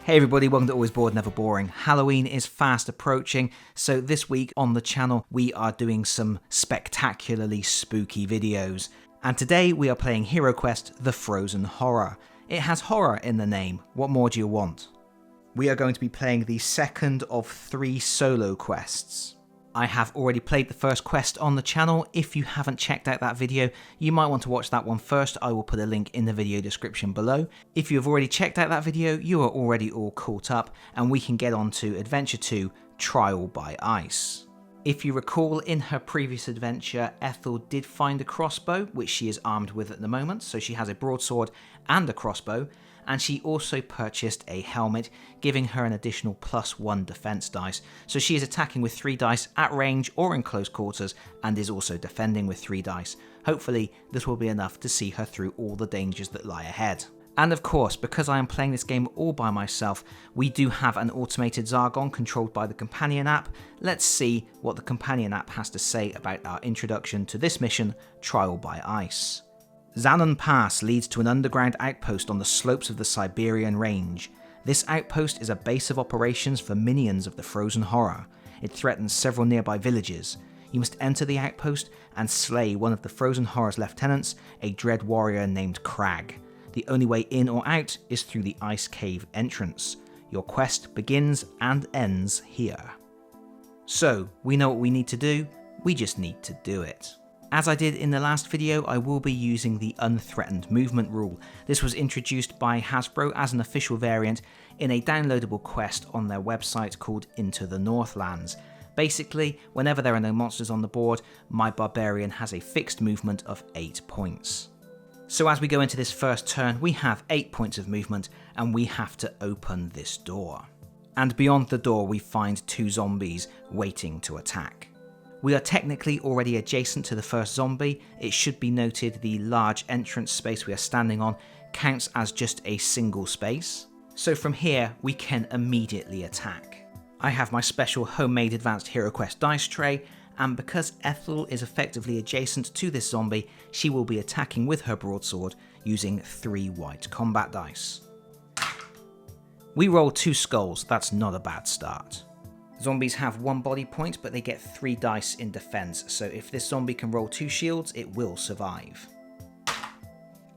Hey everybody, welcome to Always Bored, Never Boring. Halloween is fast approaching, so this week on the channel we are doing some spectacularly spooky videos. And today we are playing HeroQuest The Frozen Horror. It has horror in the name, what more do you want? We are going to be playing the second of 3 solo quests. I have already played the first quest on the channel. If you haven't checked out that video, you might want to watch that one first. I will put a link in the video description below. If you have already checked out that video, you are already all caught up and we can get on to Adventure 2, Trial by Ice. If you recall, in her previous adventure, Ethel did find a crossbow, which she is armed with at the moment, so she has a broadsword and a crossbow, and she also purchased a helmet, giving her an additional +1 defense dice, so she is attacking with 3 dice at range or in close quarters, and is also defending with 3 dice. Hopefully this will be enough to see her through all the dangers that lie ahead. And of course, because I am playing this game all by myself, we do have an automated Zargon controlled by the companion app. Let's see what the companion app has to say about our introduction to this mission, Trial by Ice. Zanon Pass leads to an underground outpost on the slopes of the Siberian range. This outpost is a base of operations for minions of the Frozen Horror. It threatens several nearby villages. You must enter the outpost and slay one of the Frozen Horror's lieutenants, a dread warrior named Crag. The only way in or out is through the ice cave entrance. Your quest begins and ends here. So, we know what we need to do, we just need to do it. As I did in the last video, I will be using the unthreatened movement rule. This was introduced by Hasbro as an official variant in a downloadable quest on their website called Into the Northlands. Basically, whenever there are no monsters on the board, my Barbarian has a fixed movement of 8 points. So as we go into this first turn, we have 8 points of movement and we have to open this door. And beyond the door we find 2 zombies waiting to attack. We are technically already adjacent to the first zombie. It should be noted the large entrance space we are standing on counts as just a single space. So from here we can immediately attack. I have my special homemade advanced HeroQuest dice tray, and because Ethel is effectively adjacent to this zombie, she will be attacking with her broadsword using 3 white combat dice. We roll 2 skulls, that's not a bad start. Zombies have 1 body point, but they get 3 dice in defense, so if this zombie can roll 2 shields, it will survive.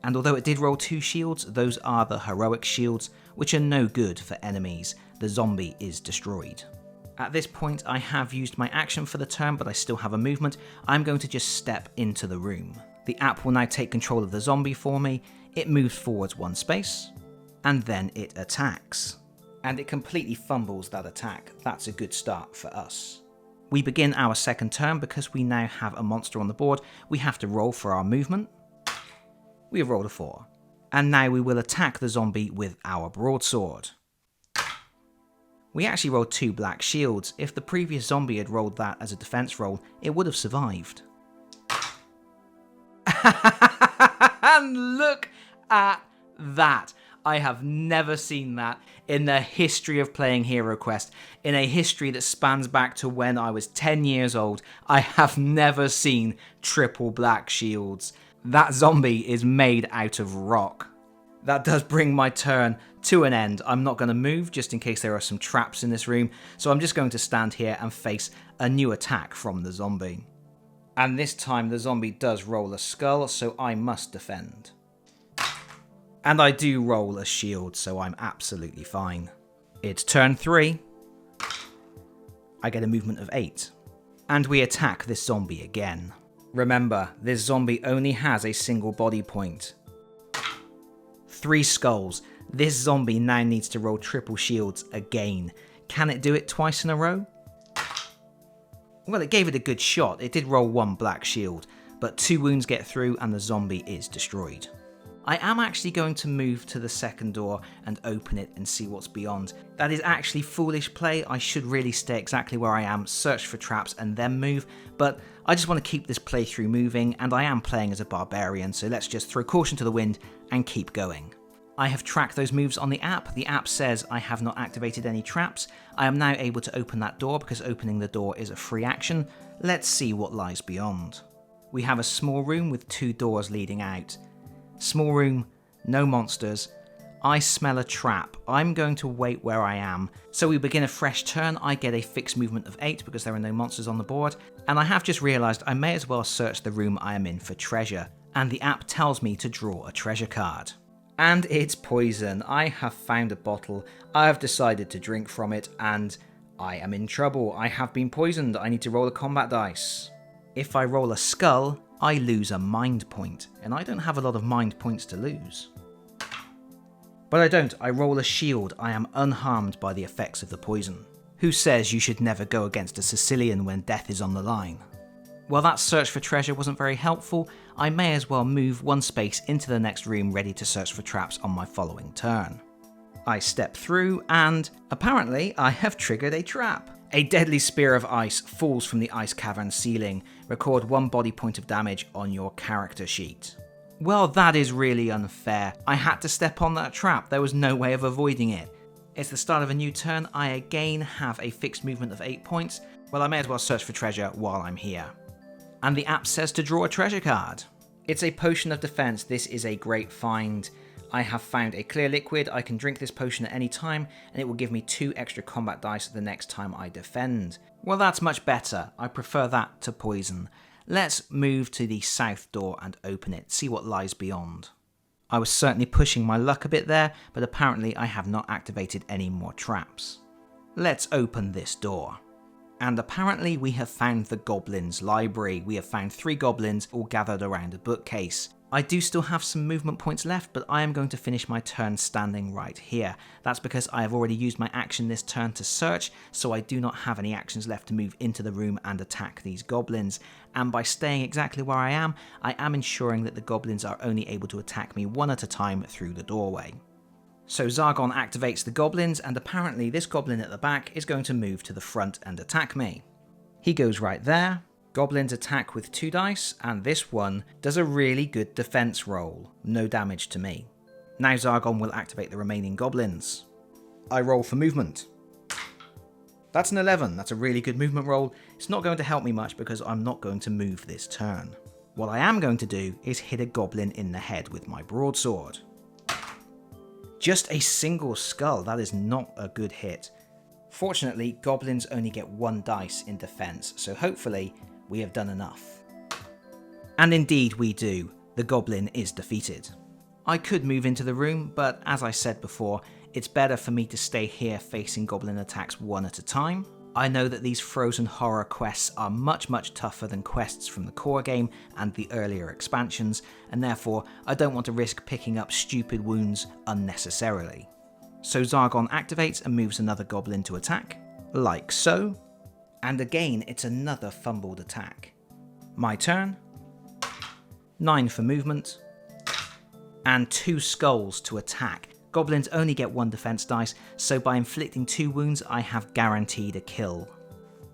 And although it did roll 2 shields, those are the heroic shields, which are no good for enemies. The zombie is destroyed. At this point, I have used my action for the turn, but I still have a movement. I'm going to just step into the room. The app will now take control of the zombie for me. It moves forwards 1 space, and then it attacks. And it completely fumbles that attack. That's a good start for us. We begin our second turn because we now have a monster on the board. We have to roll for our movement. We have rolled a 4. And now we will attack the zombie with our broadsword. We actually rolled 2 black shields. If the previous zombie had rolled that as a defense roll, it would have survived. And look at that. I have never seen that in the history of playing HeroQuest. In a history that spans back to when I was 10 years old, I have never seen triple black shields. That zombie is made out of rock. That does bring my turn to an end. I'm not going to move just in case there are some traps in this room, so I'm just going to stand here and face a new attack from the zombie. And this time the zombie does roll a skull, so I must defend. And I do roll a shield, so I'm absolutely fine. It's turn 3. I get a movement of 8. And we attack this zombie again. Remember, this zombie only has a single body point. 3 skulls. This zombie now needs to roll triple shields again. Can it do it twice in a row? Well, it gave it a good shot. It did roll 1 black shield, but 2 wounds get through and the zombie is destroyed. I am actually going to move to the second door and open it and see what's beyond. That is actually foolish play. I should really stay exactly where I am, search for traps and then move, but I just want to keep this playthrough moving and I am playing as a barbarian, so let's just throw caution to the wind and keep going. I have tracked those moves on the app. The app says I have not activated any traps. I am now able to open that door because opening the door is a free action. Let's see what lies beyond. We have a small room with 2 doors leading out. Small room, no monsters. I smell a trap. I'm going to wait where I am. So we begin a fresh turn. I get a fixed movement of 8 because there are no monsters on the board. And I have just realised I may as well search the room I am in for treasure. And the app tells me to draw a treasure card. And it's poison. I have found a bottle. I have decided to drink from it and I am in trouble. I have been poisoned. I need to roll a combat dice. If I roll a skull, I lose a mind point. And I don't have a lot of mind points to lose. But I don't. I roll a shield. I am unharmed by the effects of the poison. Who says you should never go against a Sicilian when death is on the line? Well, that search for treasure wasn't very helpful. I may as well move one space into the next room ready to search for traps on my following turn. I step through and, apparently, I have triggered a trap. A deadly spear of ice falls from the ice cavern ceiling. Record 1 body point of damage on your character sheet. Well, that is really unfair. I had to step on that trap. There was no way of avoiding it. It's the start of a new turn. I again have a fixed movement of 8 points. Well, I may as well search for treasure while I'm here. And the app says to draw a treasure card. It's a potion of defense. This is a great find. I have found a clear liquid. I can drink this potion at any time, and it will give me 2 extra combat dice the next time I defend. Well, that's much better. I prefer that to poison. Let's move to the south door and open it, see what lies beyond. I was certainly pushing my luck a bit there, but apparently I have not activated any more traps. Let's open this door. And apparently we have found the goblins' library. We have found 3 goblins all gathered around a bookcase. I do still have some movement points left, but I am going to finish my turn standing right here. That's because I have already used my action this turn to search, so I do not have any actions left to move into the room and attack these goblins. And by staying exactly where I am ensuring that the goblins are only able to attack me one at a time through the doorway. So Zargon activates the goblins, and apparently this goblin at the back is going to move to the front and attack me. He goes right there. Goblins attack with 2 dice, and this one does a really good defense roll. No damage to me. Now Zargon will activate the remaining goblins. I roll for movement. That's an 11. That's a really good movement roll. It's not going to help me much because I'm not going to move this turn. What I am going to do is hit a goblin in the head with my broadsword. Just a single skull. That is not a good hit. Fortunately, goblins only get 1 dice in defense, so hopefully we have done enough. And indeed we do. The goblin is defeated. I could move into the room, but as I said before, it's better for me to stay here facing goblin attacks one at a time. I know that these frozen horror quests are much tougher than quests from the core game and the earlier expansions, and therefore I don't want to risk picking up stupid wounds unnecessarily. So Zargon activates and moves another goblin to attack, like so. And again, it's another fumbled attack. My turn. 9 for movement. And 2 skulls to attack. Goblins only get 1 defense dice, so by inflicting 2 wounds, I have guaranteed a kill.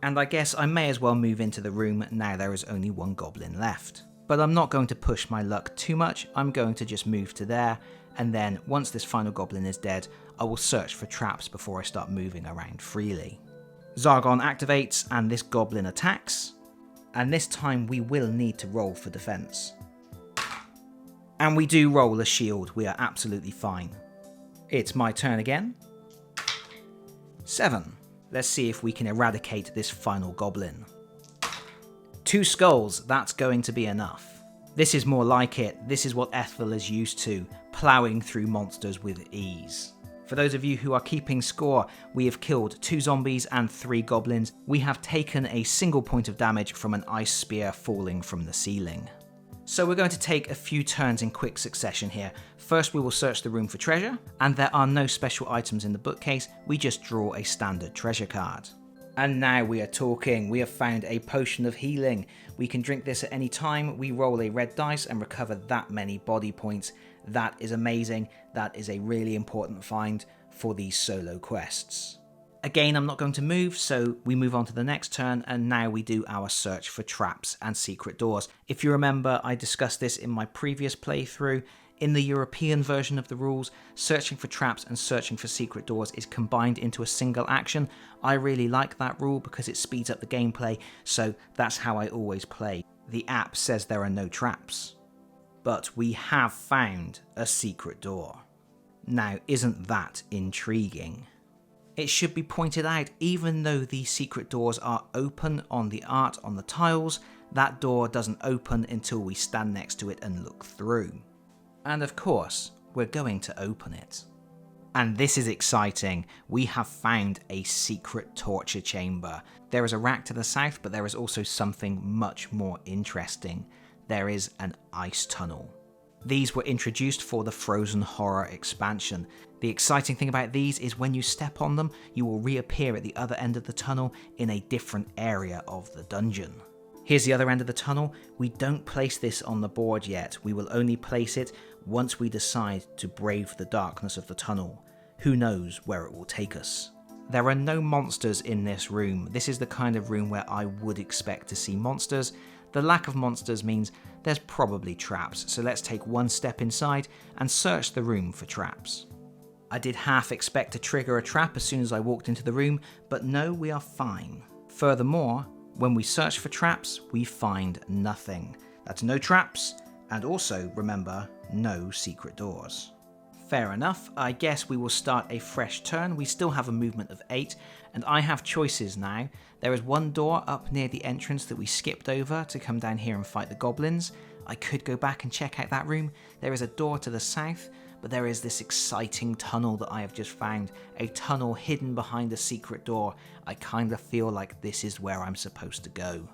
And I guess I may as well move into the room now there is only 1 goblin left. But I'm not going to push my luck too much. I'm going to just move to there, and then once this final goblin is dead, I will search for traps before I start moving around freely. Zargon activates and this goblin attacks, and this time we will need to roll for defense. And we do roll a shield, we are absolutely fine. It's my turn again. 7. Let's see if we can eradicate this final goblin. 2 skulls, that's going to be enough. This is more like it. This is what Ethel is used to, ploughing through monsters with ease. For those of you who are keeping score, we have killed 2 zombies and 3 goblins. We have taken a single point of damage from an ice spear falling from the ceiling. So we're going to take a few turns in quick succession here. First we will search the room for treasure, and there are no special items in the bookcase, we just draw a standard treasure card. And now we are talking. We have found a potion of healing. We can drink this at any time. We roll a red dice and recover that many body points. That is amazing. That is a really important find for these solo quests. Again, I'm not going to move, so we move on to the next turn, and now we do our search for traps and secret doors. If you remember, I discussed this in my previous playthrough. In the European version of the rules, searching for traps and searching for secret doors is combined into a single action. I really like that rule because it speeds up the gameplay, so that's how I always play. The app says there are no traps. But we have found a secret door. Now, isn't that intriguing? It should be pointed out, even though the secret doors are open on the art on the tiles, that door doesn't open until we stand next to it and look through. And of course, we're going to open it. And this is exciting. We have found a secret torture chamber. There is a rack to the south, but there is also something much more interesting. There is an ice tunnel. These were introduced for the Frozen Horror expansion. The exciting thing about these is when you step on them, you will reappear at the other end of the tunnel in a different area of the dungeon. Here's the other end of the tunnel. We don't place this on the board yet. We will only place it once we decide to brave the darkness of the tunnel. Who knows where it will take us? There are no monsters in this room. This is the kind of room where I would expect to see monsters. The lack of monsters means there's probably traps, so let's take one step inside and search the room for traps. I did half expect to trigger a trap as soon as I walked into the room, but no, we are fine. Furthermore, when we search for traps, we find nothing. That's no traps, and also, remember, no secret doors. Fair enough, I guess we will start a fresh turn. We still have a movement of 8, and I have choices now. There is one door up near the entrance that we skipped over to come down here and fight the goblins. I could go back and check out that room. There is a door to the south, but there is this exciting tunnel that I have just found. A tunnel hidden behind a secret door. I kind of feel like this is where I'm supposed to go.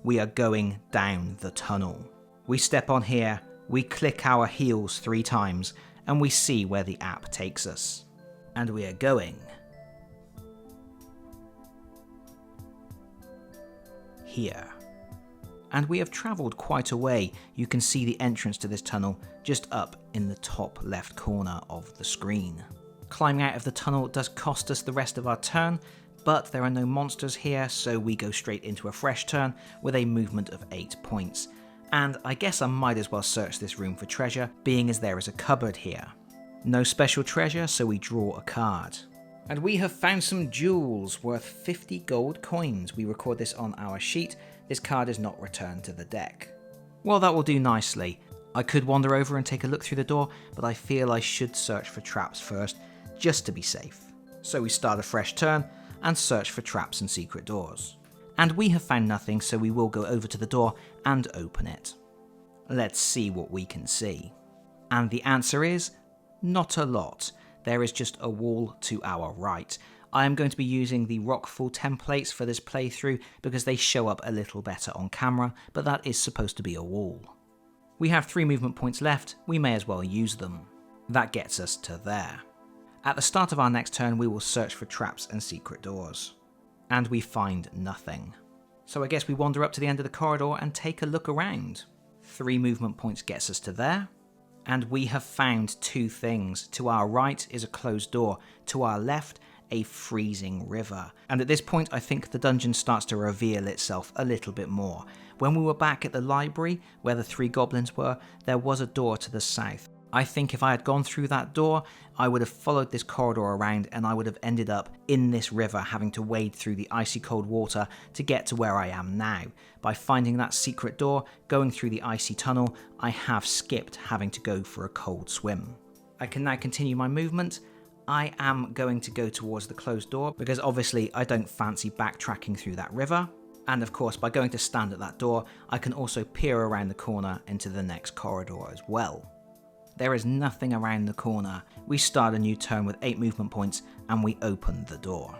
We are going down the tunnel. We step on here, we click our heels 3 times, and we see where the app takes us. And we are going here. And we have travelled quite a way. You can see the entrance to this tunnel just up in the top left corner of the screen. Climbing out of the tunnel does cost us the rest of our turn, but there are no monsters here, so we go straight into a fresh turn with a movement of 8 points. And I guess I might as well search this room for treasure, being as there is a cupboard here. No special treasure, so we draw a card. And we have found some jewels worth 50 gold coins. We record this on our sheet. This card is not returned to the deck. Well, that will do nicely. I could wander over and take a look through the door, but I feel I should search for traps first, just to be safe. So we start a fresh turn and search for traps and secret doors. And we have found nothing, so we will go over to the door and open it. Let's see what we can see. And the answer is, not a lot. There is just a wall to our right. I am going to be using the Rockfall templates for this playthrough because they show up a little better on camera, but that is supposed to be a wall. We have 3 movement points left, we may as well use them. That gets us to there. At the start of our next turn, we will search for traps and secret doors. And we find nothing. So I guess we wander up to the end of the corridor and take a look around. 3 movement points gets us to there. And we have found 2 things. To our right is a closed door. To our left, a freezing river. And at this point, I think the dungeon starts to reveal itself a little bit more. When we were back at the library, where the 3 goblins were, there was a door to the south. I think if I had gone through that door, I would have followed this corridor around and I would have ended up in this river having to wade through the icy cold water to get to where I am now. By finding that secret door, going through the icy tunnel, I have skipped having to go for a cold swim. I can now continue my movement. I am going to go towards the closed door because obviously I don't fancy backtracking through that river. And of course, by going to stand at that door, I can also peer around the corner into the next corridor as well. There is nothing around the corner. We start a new turn with 8 movement points and we open the door.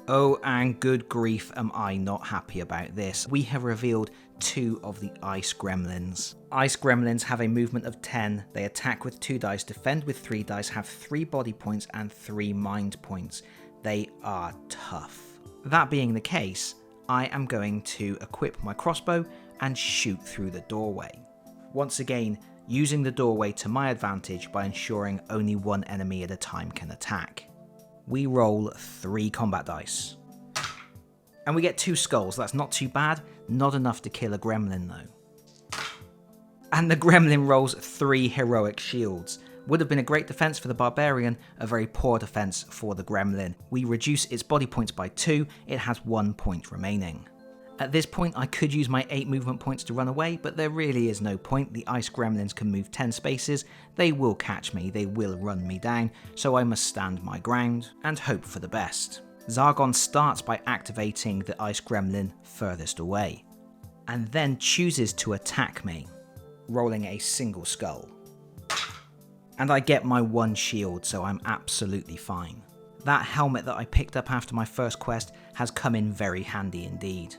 Oh, and good grief am I not happy about this. We have revealed 2 of the ice gremlins. Ice gremlins have a movement of 10. They attack with 2 dice, defend with 3 dice, have 3 body points and 3 mind points. They are tough. That being the case, I am going to equip my crossbow and shoot through the doorway. Once again, using the doorway to my advantage by ensuring only 1 enemy at a time can attack. We roll 3 combat dice. And we get 2 skulls. That's not too bad. Not enough to kill a gremlin though. And the gremlin rolls 3 heroic shields. Would have been a great defense for the Barbarian, a very poor defense for the gremlin. We reduce its body points by 2. It has 1 point remaining. At this point I could use my 8 movement points to run away, but there really is no point. The ice gremlins can move 10 spaces, they will catch me, they will run me down, so I must stand my ground and hope for the best. Zargon starts by activating the ice gremlin furthest away, and then chooses to attack me, rolling a single skull. And I get my 1 shield, so I'm absolutely fine. That helmet that I picked up after my first quest has come in very handy indeed.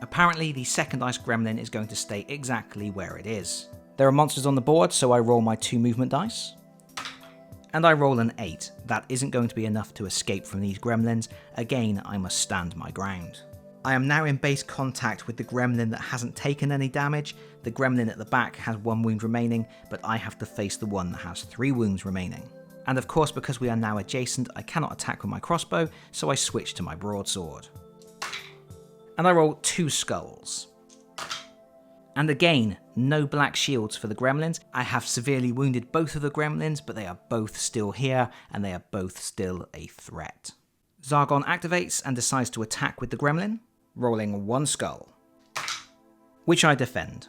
Apparently the second ice gremlin is going to stay exactly where it is. There are monsters on the board, so I roll my 2 movement dice. And I roll an 8. That isn't going to be enough to escape from these gremlins. Again, I must stand my ground. I am now in base contact with the gremlin that hasn't taken any damage. The gremlin at the back has 1 wound remaining, but I have to face the one that has 3 wounds remaining. And of course, because we are now adjacent, I cannot attack with my crossbow, so I switch to my broadsword. And I roll 2 skulls. And again, no black shields for the gremlins. I have severely wounded both of the gremlins, but they are both still here, and they are both still a threat. Zargon activates and decides to attack with the gremlin, rolling 1 skull, which I defend.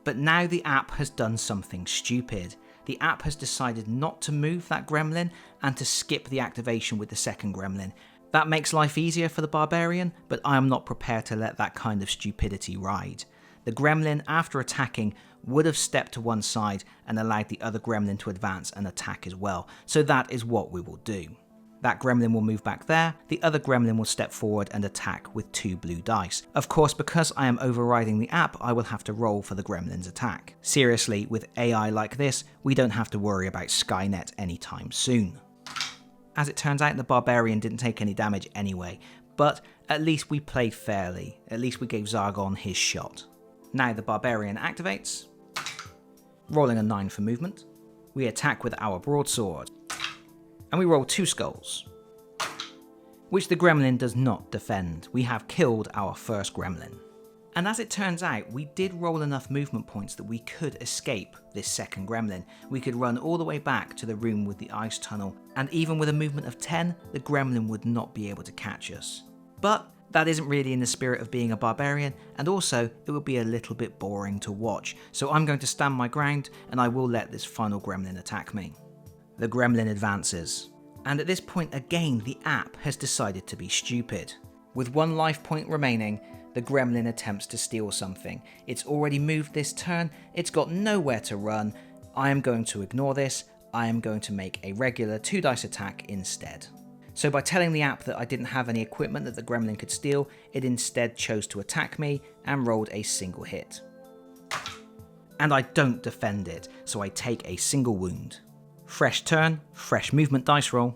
But now the app has done something stupid. The app has decided not to move that gremlin and to skip the activation with the second gremlin. That makes life easier for the Barbarian, but I am not prepared to let that kind of stupidity ride. The gremlin, after attacking, would have stepped to one side and allowed the other gremlin to advance and attack as well, so that is what we will do. That gremlin will move back there, the other gremlin will step forward and attack with 2 blue dice. Of course, because I am overriding the app, I will have to roll for the gremlin's attack. Seriously, with AI like this, we don't have to worry about Skynet anytime soon. As it turns out, the Barbarian didn't take any damage anyway, but at least we played fairly. At least we gave Zargon his shot. Now the Barbarian activates, rolling a 9 for movement. We attack with our broadsword, and we roll 2 skulls, which the gremlin does not defend. We have killed our first gremlin. And as it turns out, we did roll enough movement points that we could escape this second gremlin. We could run all the way back to the room with the ice tunnel, and even with a movement of 10, the gremlin would not be able to catch us. But that isn't really in the spirit of being a barbarian, and also it would be a little bit boring to watch, so I'm going to stand my ground and I will let this final gremlin attack me. The gremlin advances, and at this point again the app has decided to be stupid. With 1 life point remaining, the gremlin attempts to steal something. It's already moved this turn, it's got nowhere to run. I am going to ignore this, I am going to make a regular 2 dice attack instead. So by telling the app that I didn't have any equipment that the gremlin could steal, it instead chose to attack me and rolled a single hit. And I don't defend it, so I take a single wound. Fresh turn, fresh movement dice roll.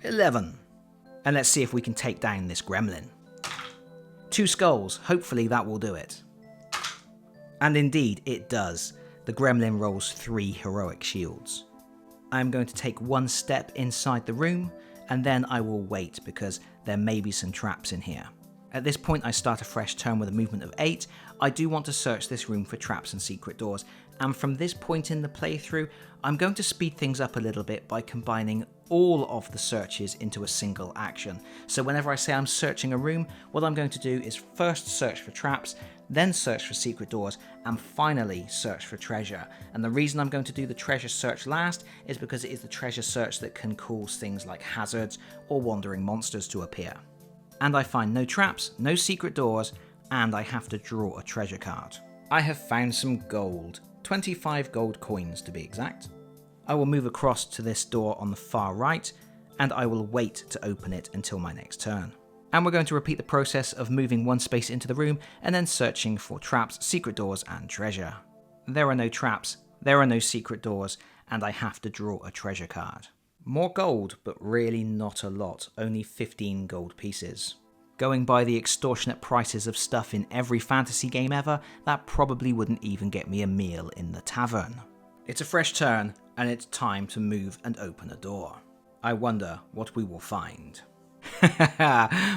11. And let's see if we can take down this gremlin. 2 skulls, hopefully that will do it. And indeed it does. The gremlin rolls 3 heroic shields. I am going to take 1 step inside the room, and then I will wait because there may be some traps in here. At this point I start a fresh turn with a movement of 8. I do want to search this room for traps and secret doors, and from this point in the playthrough I'm going to speed things up a little bit by combining all of the searches into a single action. So whenever I say I'm searching a room, what I'm going to do is first search for traps, then search for secret doors, and finally search for treasure. And the reason I'm going to do the treasure search last is because it is the treasure search that can cause things like hazards or wandering monsters to appear. And I find no traps, no secret doors, and I have to draw a treasure card. I have found some gold, 25 gold coins to be exact. I will move across to this door on the far right, and I will wait to open it until my next turn. And we're going to repeat the process of moving 1 space into the room and then searching for traps, secret doors, and treasure. There are no traps, there are no secret doors, and I have to draw a treasure card. More gold, but really not a lot, only 15 gold pieces. Going by the extortionate prices of stuff in every fantasy game ever, that probably wouldn't even get me a meal in the tavern. It's a fresh turn, and it's time to move and open a door. I wonder what we will find.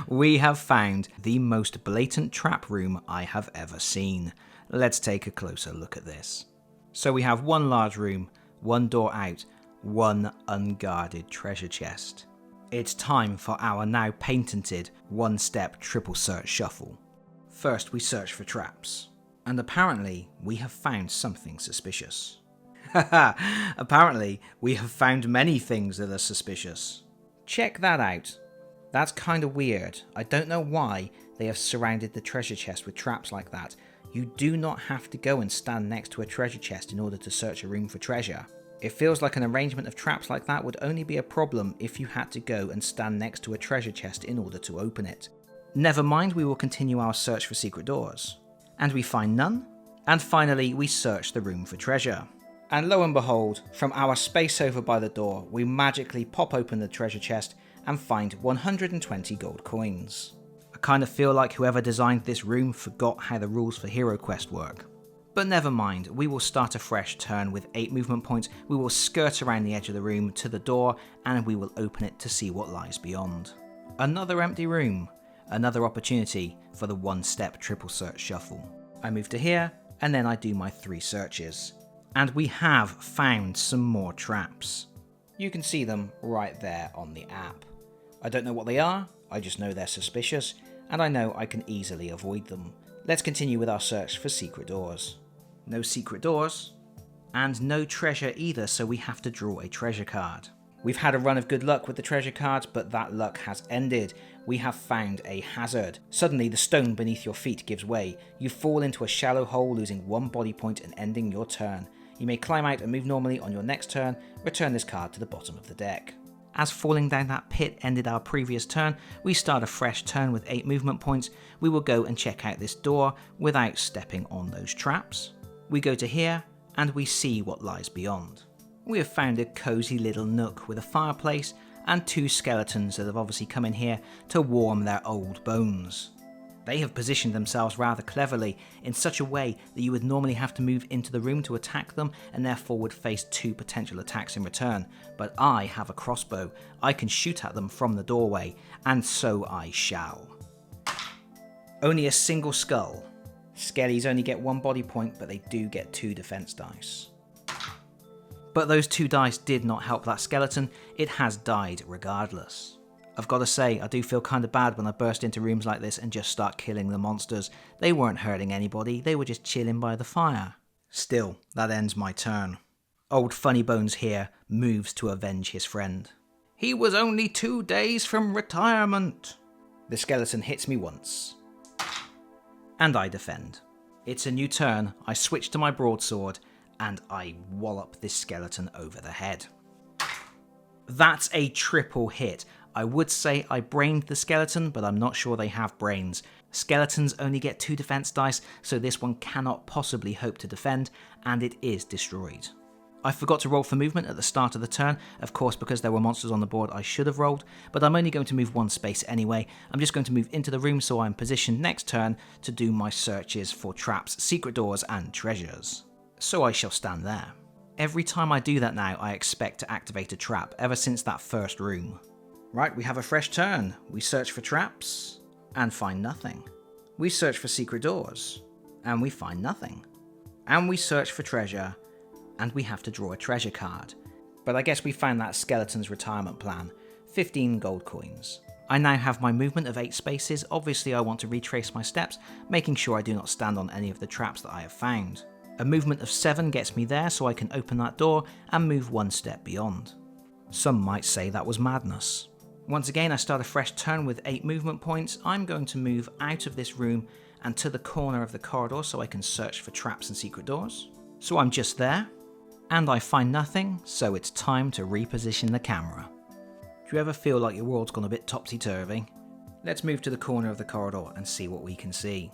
We have found the most blatant trap room I have ever seen. Let's take a closer look at this. So we have 1 large room, 1 door out, 1 unguarded treasure chest. It's time for our now patented 1-step triple search shuffle. First we search for traps, and apparently we have found something suspicious. Haha, apparently we have found many things that are suspicious. Check that out. That's kind of weird. I don't know why they have surrounded the treasure chest with traps like that. You do not have to go and stand next to a treasure chest in order to search a room for treasure. It feels like an arrangement of traps like that would only be a problem if you had to go and stand next to a treasure chest in order to open it. Never mind, we will continue our search for secret doors. And we find none. And finally, we search the room for treasure. And lo and behold, from our space over by the door, we magically pop open the treasure chest and find 120 gold coins. I kind of feel like whoever designed this room forgot how the rules for HeroQuest work. But never mind, we will start a fresh turn with 8 movement points, we will skirt around the edge of the room to the door, and we will open it to see what lies beyond. Another empty room. Another opportunity for the one-step triple search shuffle. I move to here, and then I do my 3 searches. And we have found some more traps. You can see them right there on the app. I don't know what they are, I just know they're suspicious, and I know I can easily avoid them. Let's continue with our search for secret doors. No secret doors, and no treasure either, so we have to draw a treasure card. We've had a run of good luck with the treasure cards, but that luck has ended. We have found a hazard. Suddenly, the stone beneath your feet gives way. You fall into a shallow hole, losing 1 body point and ending your turn. You may climb out and move normally on your next turn. Return this card to the bottom of the deck. As falling down that pit ended our previous turn, we start a fresh turn with 8 movement points. We will go and check out this door without stepping on those traps. We go to here, and we see what lies beyond. We have found a cozy little nook with a fireplace and 2 skeletons that have obviously come in here to warm their old bones. They have positioned themselves rather cleverly in such a way that you would normally have to move into the room to attack them and therefore would face 2 potential attacks in return. But I have a crossbow. I can shoot at them from the doorway, and so I shall. Only a single skull. Skellies only get 1 body point, but they do get 2 defense dice. But those 2 dice did not help that skeleton. It has died regardless. I've got to say, I do feel kind of bad when I burst into rooms like this and just start killing the monsters. They weren't hurting anybody, they were just chilling by the fire. Still, that ends my turn. Old Funny Bones here moves to avenge his friend. He was only 2 days from retirement. The skeleton hits me once. And I defend. It's a new turn, I switch to my broadsword, and I wallop this skeleton over the head. That's a triple hit. I would say I brained the skeleton, but I'm not sure they have brains. Skeletons only get 2 defense dice, so this one cannot possibly hope to defend, and it is destroyed. I forgot to roll for movement at the start of the turn. Of course, because there were monsters on the board, I should have rolled, but I'm only going to move 1 space anyway. I'm just going to move into the room so I'm positioned next turn to do my searches for traps, secret doors, and treasures. So I shall stand there. Every time I do that now, I expect to activate a trap, ever since that first room. Right, we have a fresh turn. We search for traps, and find nothing. We search for secret doors, and we find nothing. And we search for treasure, and we have to draw a treasure card. But I guess we found that skeleton's retirement plan. 15 gold coins. I now have my movement of 8 spaces. Obviously I want to retrace my steps, making sure I do not stand on any of the traps that I have found. A movement of 7 gets me there so I can open that door and move 1 step beyond. Some might say that was madness. Once again, I start a fresh turn with 8 movement points. I'm going to move out of this room and to the corner of the corridor so I can search for traps and secret doors. So I'm just there, and I find nothing, so it's time to reposition the camera. Do you ever feel like your world's gone a bit topsy-turvy? Let's move to the corner of the corridor and see what we can see.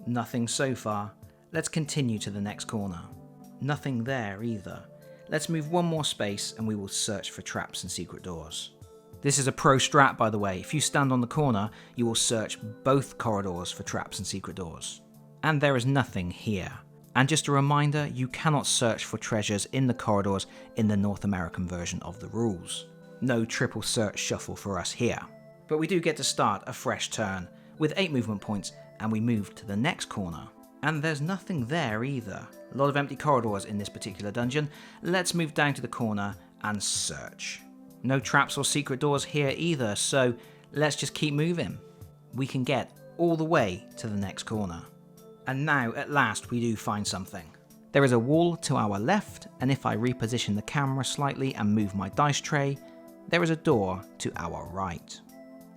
Nothing so far. Let's continue to the next corner. Nothing there either. Let's move 1 more space and we will search for traps and secret doors. This is a pro strat, by the way. If you stand on the corner, you will search both corridors for traps and secret doors. And there is nothing here. And just a reminder, you cannot search for treasures in the corridors in the North American version of the rules. No triple search shuffle for us here. But we do get to start a fresh turn with 8 movement points, and we move to the next corner. And there's nothing there either. A lot of empty corridors in this particular dungeon. Let's move down to the corner and search. No traps or secret doors here either, so let's just keep moving. We can get all the way to the next corner. And now, at last, we do find something. There is a wall to our left, and if I reposition the camera slightly and move my dice tray, there is a door to our right.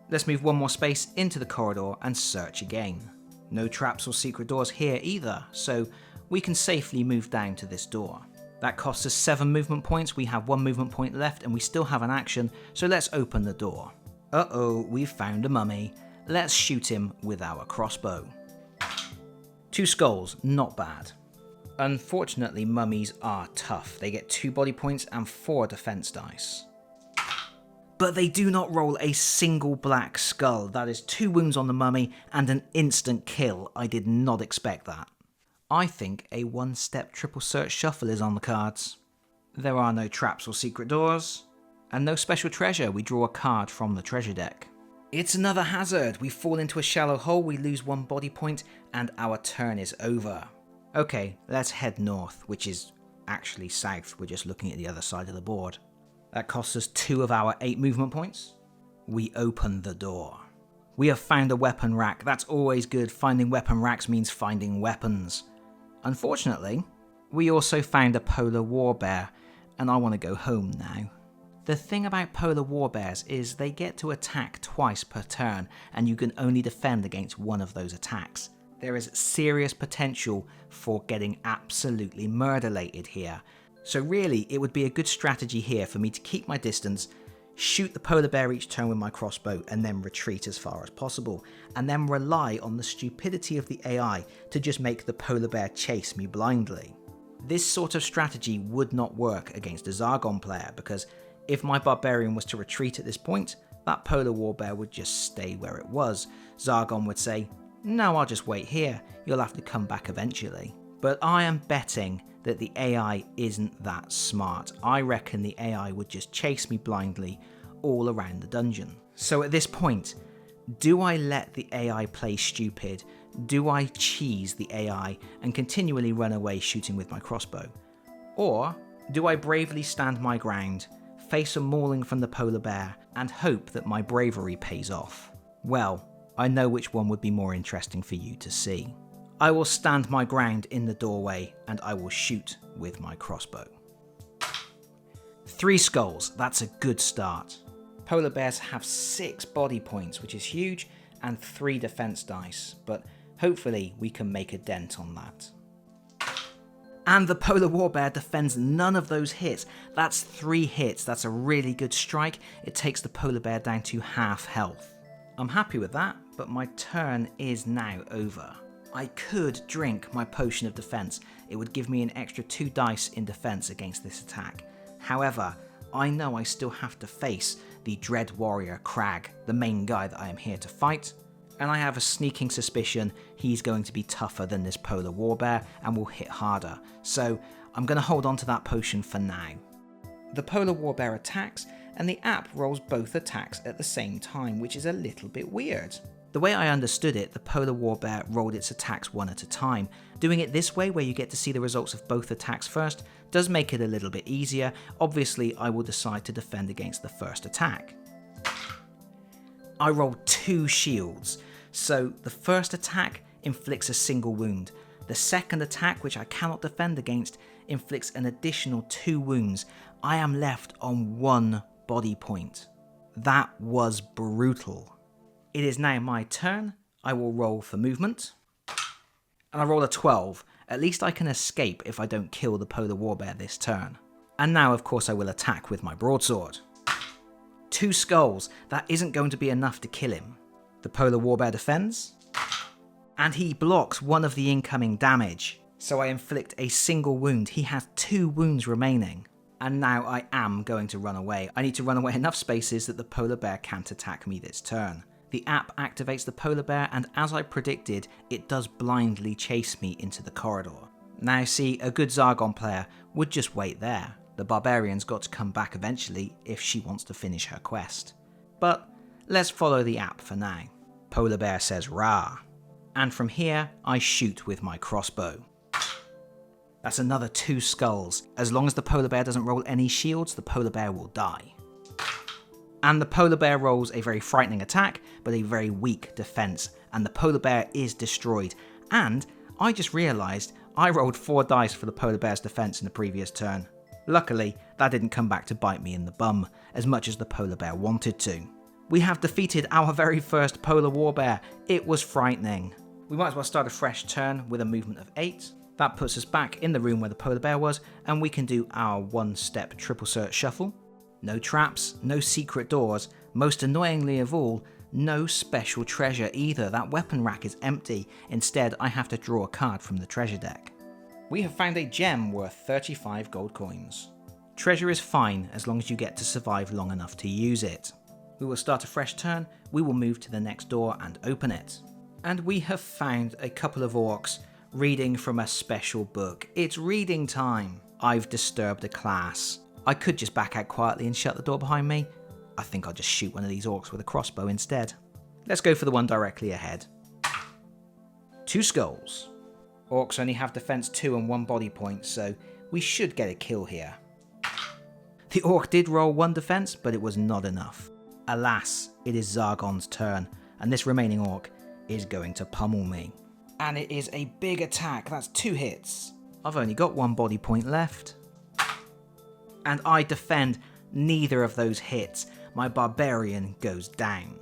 Let's move one more space into the corridor and search again. No traps or secret doors here either, so we can safely move down to this door. That costs us 7 movement points, we have 1 movement point left and we still have an action, so let's open the door. Uh-oh, we've found a mummy. Let's shoot him with our crossbow. 2 skulls, not bad. Unfortunately, mummies are tough. They get 2 body points and 4 defense dice. But they do not roll a single black skull. That is 2 wounds on the mummy and an instant kill. I did not expect that. I think a 1-step triple search shuffle is on the cards. There are no traps or secret doors, and no special treasure. We draw a card from the treasure deck. It's another hazard. We fall into a shallow hole, we lose 1 body point, and our turn is over. Okay, let's head north, which is actually south. We're just looking at the other side of the board. That costs us 2 of our 8 movement points. We open the door. We have found a weapon rack. That's always good. Finding weapon racks means finding weapons. Unfortunately, we also found a polar war bear, and I want to go home now. The thing about polar war bears is they get to attack twice per turn, and you can only defend against one of those attacks. There is serious potential for getting absolutely murderlated here. So really, it would be a good strategy here for me to keep my distance, shoot the polar bear each turn with my crossbow, and then retreat as far as possible, and then rely on the stupidity of the AI to just make the polar bear chase me blindly. This sort of strategy would not work against a Zargon player, because if my Barbarian was to retreat at this point, that polar war bear would just stay where it was. Zargon would say, "No, I'll just wait here, you'll have to come back eventually." But I am betting that the AI isn't that smart. I reckon the AI would just chase me blindly all around the dungeon. So at this point, do I let the AI play stupid? Do I cheese the AI and continually run away shooting with my crossbow? Or do I bravely stand my ground, face a mauling from the polar bear, and hope that my bravery pays off? Well, I know which one would be more interesting for you to see. I will stand my ground in the doorway and I will shoot with my crossbow. 3 skulls, that's a good start. Polar bears have 6 body points, which is huge, and 3 defense dice, but hopefully we can make a dent on that. And the polar war bear defends none of those hits. That's 3 hits, that's a really good strike. It takes the polar bear down to half health. I'm happy with that, but my turn is now over. I could drink my potion of defense. It would give me an extra 2 dice in defense against this attack. However, I know I still have to face the Dread Warrior Crag, the main guy that I am here to fight, and I have a sneaking suspicion he's going to be tougher than this polar war bear and will hit harder, so I'm going to hold on to that potion for now. The polar war bear attacks, and the app rolls both attacks at the same time, which is a little bit weird. The way I understood it, the polar war bear rolled its attacks one at a time. Doing it this way, where you get to see the results of both attacks first, does make it a little bit easier. Obviously, I will decide to defend against the first attack. I rolled 2 shields, so the first attack inflicts a single wound. The second attack, which I cannot defend against, inflicts an additional 2 wounds. I am left on 1 body point. That was brutal. It is now my turn. I will roll for movement. And I roll a 12. At least I can escape if I don't kill the polar war bear this turn. And now, of course, I will attack with my broadsword. 2 skulls. That isn't going to be enough to kill him. The polar war bear defends. And he blocks one of the incoming damage. So I inflict a single wound. He has 2 wounds remaining. And now I am going to run away. I need to run away enough spaces that the polar bear can't attack me this turn. The app activates the polar bear, and as I predicted, it does blindly chase me into the corridor. Now see, a good Zargon player would just wait there. The Barbarian's got to come back eventually if she wants to finish her quest. But let's follow the app for now. Polar bear says rah. And from here, I shoot with my crossbow. That's another 2 skulls. As long as the polar bear doesn't roll any shields, the polar bear will die. And the polar bear rolls a very frightening attack, but a very weak defense, and the polar bear is destroyed. And I just realized I rolled 4 dice for the polar bear's defense in the previous turn. Luckily, that didn't come back to bite me in the bum, as much as the polar bear wanted to. We have defeated our very first polar warbear. It was frightening. We might as well start a fresh turn with a movement of 8. That puts us back in the room where the polar bear was, and we can do our 1-step triple search shuffle. No traps, no secret doors, most annoyingly of all, no special treasure either. That weapon rack is empty. Instead, I have to draw a card from the treasure deck. We have found a gem worth 35 gold coins. Treasure is fine as long as you get to survive long enough to use it. We will start a fresh turn, we will move to the next door and open it. And we have found a couple of orcs reading from a special book. It's reading time. I've disturbed a class. I could just back out quietly and shut the door behind me. I think I'll just shoot one of these orcs with a crossbow instead. Let's go for the one directly ahead. 2 skulls. Orcs only have defense 2 and 1 body point, so we should get a kill here. The orc did roll 1 defense, but it was not enough. Alas, it is Zargon's turn, and this remaining orc is going to pummel me. And it is a big attack, that's 2 hits. I've only got 1 body point left. And I defend neither of those hits. My Barbarian goes down.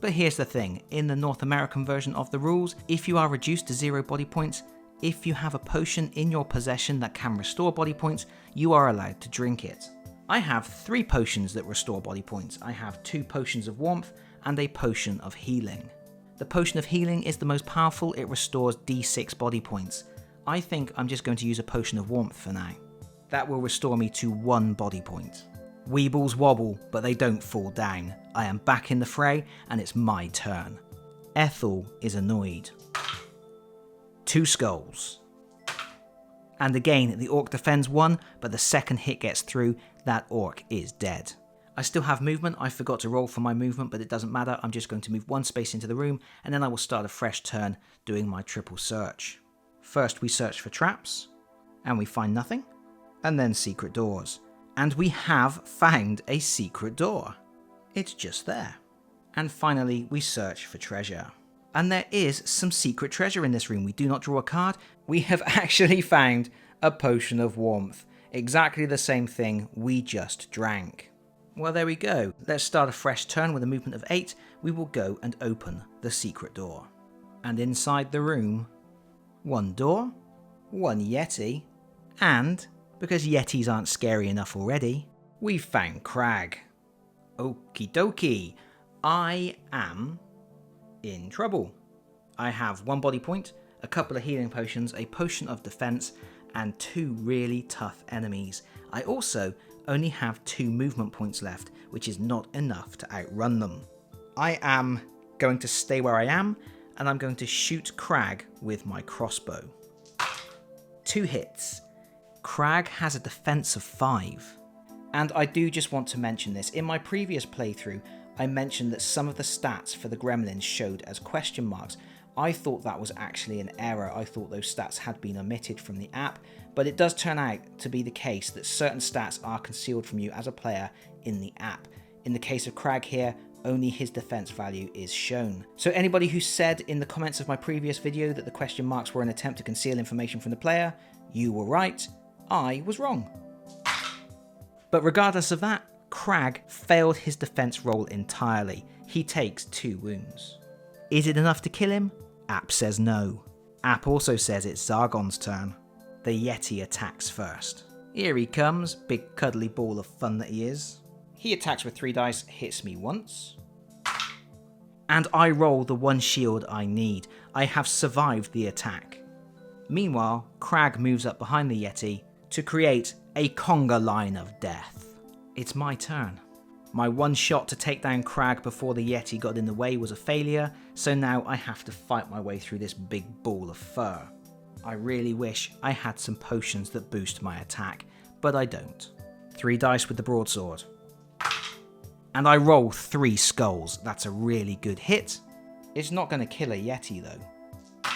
But here's the thing, in the North American version of the rules, if you are reduced to 0 body points, if you have a potion in your possession that can restore body points, you are allowed to drink it. I have 3 potions that restore body points. I have 2 potions of warmth and a potion of healing. The potion of healing is the most powerful, it restores D6 body points. I think I'm just going to use a potion of warmth for now. That will restore me to 1 body point. Weebles wobble, but they don't fall down. I am back in the fray, and it's my turn. Ethel is annoyed. 2 skulls. And again, the orc defends 1, but the second hit gets through. That orc is dead. I still have movement. I forgot to roll for my movement, but it doesn't matter. I'm just going to move 1 space into the room, and then I will start a fresh turn doing my triple search. First, we search for traps, and we find nothing. And then secret doors. And we have found a secret door. It's just there. And finally, we search for treasure. And there is some secret treasure in this room. We do not draw a card. We have actually found a potion of warmth. Exactly the same thing we just drank. Well, there we go. Let's start a fresh turn with a movement of 8. We will go and open the secret door. And inside the room, 1 door, 1 yeti, and because yetis aren't scary enough already, we've found Crag. Okie dokie, I am in trouble. I have 1 body point, a couple of healing potions, a potion of defense, and 2 really tough enemies. I also only have 2 movement points left, which is not enough to outrun them. I am going to stay where I am, and I'm going to shoot Crag with my crossbow. 2 hits. Crag has a defense of 5. And I do just want to mention this. In my previous playthrough, I mentioned that some of the stats for the Gremlins showed as question marks. I thought that was actually an error. I thought those stats had been omitted from the app, but it does turn out to be the case that certain stats are concealed from you as a player in the app. In the case of Crag here, only his defense value is shown. So anybody who said in the comments of my previous video that the question marks were an attempt to conceal information from the player, you were right. I was wrong. But regardless of that, Crag failed his defense roll entirely. He takes 2 wounds. Is it enough to kill him? App says no. App also says it's Zargon's turn. The Yeti attacks first. Here he comes, big cuddly ball of fun that he is. He attacks with 3 dice, hits me once. And I roll the 1 shield I need. I have survived the attack. Meanwhile, Crag moves up behind the Yeti to create a conga line of death. It's my turn. My 1 shot to take down Crag before the Yeti got in the way was a failure, so now I have to fight my way through this big ball of fur. I really wish I had some potions that boost my attack, but I don't. 3 dice with the broadsword. And I roll 3 skulls. That's a really good hit. It's not going to kill a Yeti though.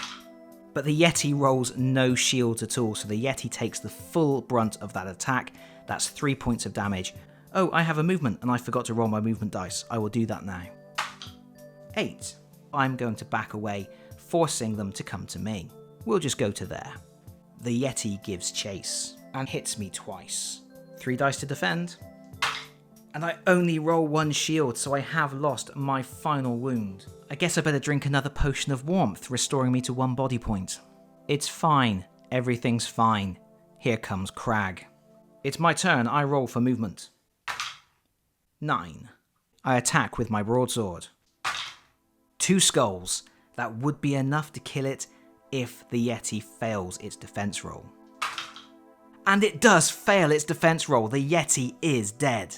But the Yeti rolls no shields at all, so the Yeti takes the full brunt of that attack. That's 3 points of damage. Oh, I have a movement and I forgot to roll my movement dice. I will do that now. 8. I'm going to back away, forcing them to come to me. We'll just go to there. The Yeti gives chase and hits me twice. 3 dice to defend. And I only roll 1 shield, so I have lost my final wound. I guess I better drink another potion of warmth, restoring me to 1 body point. It's fine. Everything's fine. Here comes Crag. It's my turn. I roll for movement. 9. I attack with my broadsword. 2 skulls. That would be enough to kill it if the Yeti fails its defense roll. And it does fail its defense roll. The Yeti is dead.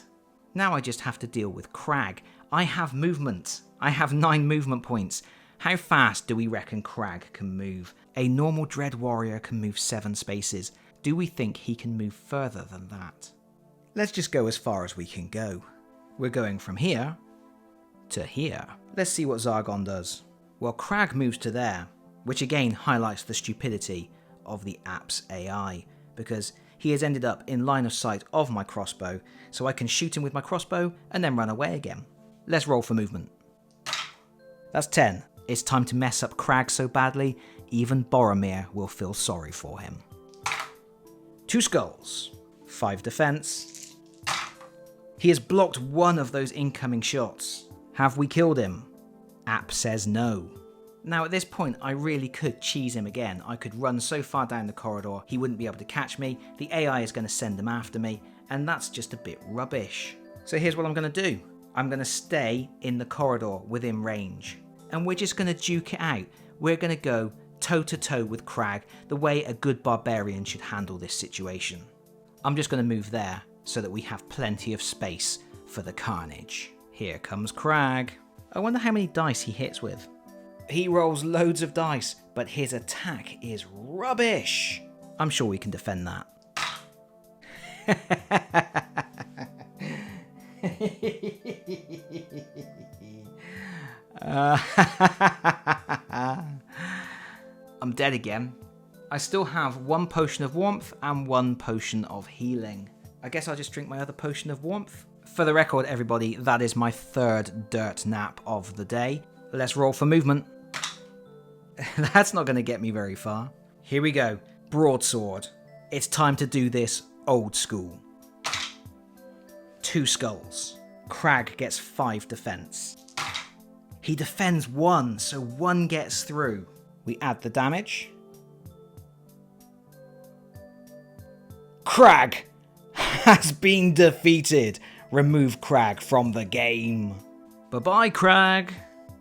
Now I just have to deal with Crag. I have movement. I have 9 movement points. How fast do we reckon Crag can move? A normal Dread Warrior can move 7 spaces. Do we think he can move further than that? Let's just go as far as we can go. We're going from here to here. Let's see what Zargon does. Well, Crag moves to there, which again highlights the stupidity of the app's AI, because he has ended up in line of sight of my crossbow, so I can shoot him with my crossbow and then run away again. Let's roll for movement. That's 10. It's time to mess up Crag so badly, even Boromir will feel sorry for him. 2 skulls. 5 defense. He has blocked 1 of those incoming shots. Have we killed him? App says no. Now at this point I really could cheese him again. I could run so far down the corridor he wouldn't be able to catch me, the AI is going to send him after me, and that's just a bit rubbish. So here's what I'm going to do. I'm going to stay in the corridor within range, and we're just going to duke it out. We're going to go toe to toe with Crag the way a good barbarian should handle this situation. I'm just going to move there so that we have plenty of space for the carnage. Here comes Crag. I wonder how many dice he hits with. He rolls loads of dice, but his attack is rubbish. I'm sure we can defend that. I'm dead again. I still have 1 potion of warmth and 1 potion of healing. I guess I'll just drink my other potion of warmth. For the record, everybody, that is my 3rd dirt nap of the day. Let's roll for movement. That's not going to get me very far. Here we go. Broadsword. It's time to do this old school. 2 skulls. Crag gets 5 defense. He defends 1, so 1 gets through. We add the damage. Crag has been defeated. Remove Crag from the game. Bye-bye, Crag.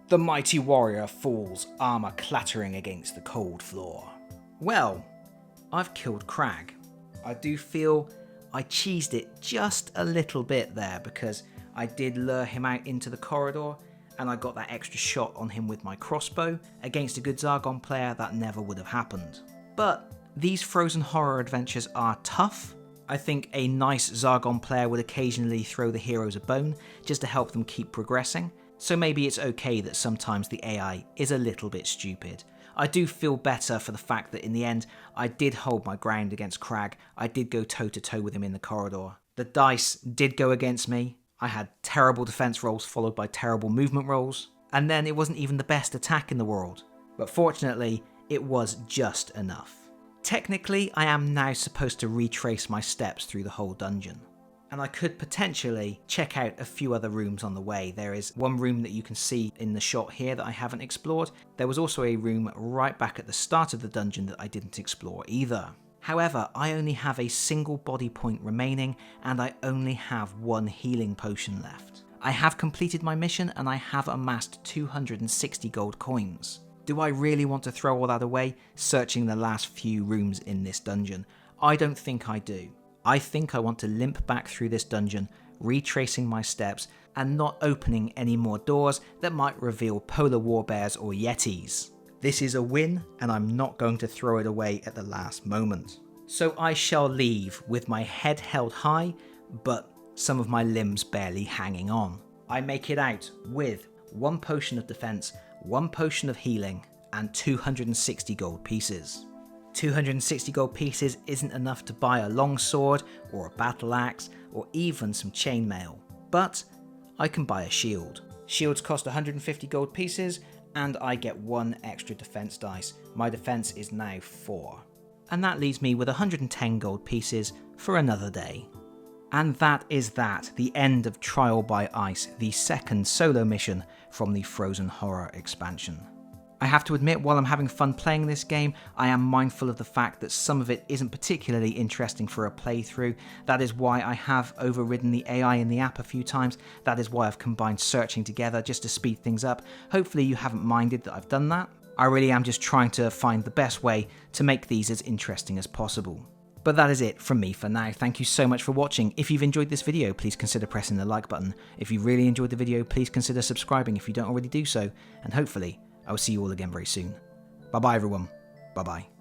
The mighty warrior falls, armour clattering against the cold floor. Well, I've killed Crag. I do feel I cheesed it just a little bit there because I did lure him out into the corridor and I got that extra shot on him with my crossbow. Against a good Zargon player, that never would have happened. But these Frozen Horror adventures are tough. I think a nice Zargon player would occasionally throw the heroes a bone just to help them keep progressing. So maybe it's okay that sometimes the AI is a little bit stupid. I do feel better for the fact that in the end, I did hold my ground against Crag. I did go toe to toe with him in the corridor. The dice did go against me. I had terrible defense rolls followed by terrible movement rolls. And then it wasn't even the best attack in the world. But fortunately, it was just enough. Technically, I am now supposed to retrace my steps through the whole dungeon. And I could potentially check out a few other rooms on the way. There is one room that you can see in the shot here that I haven't explored. There was also a room right back at the start of the dungeon that I didn't explore either. However, I only have a single body point remaining and I only have 1 healing potion left. I have completed my mission and I have amassed 260 gold coins. Do I really want to throw all that away searching the last few rooms in this dungeon? I don't think I do. I think I want to limp back through this dungeon, retracing my steps and not opening any more doors that might reveal polar warbears or yetis. This is a win and I'm not going to throw it away at the last moment. So I shall leave with my head held high, but some of my limbs barely hanging on. I make it out with 1 potion of defense, 1 potion of healing and 260 gold pieces. 260 gold pieces isn't enough to buy a longsword or a battle axe or even some chainmail, but I can buy a shield. Shields cost 150 gold pieces and I get 1 extra defense dice. My defense is now 4. And that leaves me with 110 gold pieces for another day. And that is that, the end of Trial by Ice, the second solo mission from the Frozen Horror expansion. I have to admit, while I'm having fun playing this game, I am mindful of the fact that some of it isn't particularly interesting for a playthrough. That is why I have overridden the AI in the app a few times. That is why I've combined searching together just to speed things up. Hopefully you haven't minded that I've done that. I really am just trying to find the best way to make these as interesting as possible. But that is it from me for now. Thank you so much for watching. If you've enjoyed this video, please consider pressing the like button. If you really enjoyed the video, please consider subscribing if you don't already do so. And hopefully, I will see you all again very soon. Bye bye everyone. Bye bye.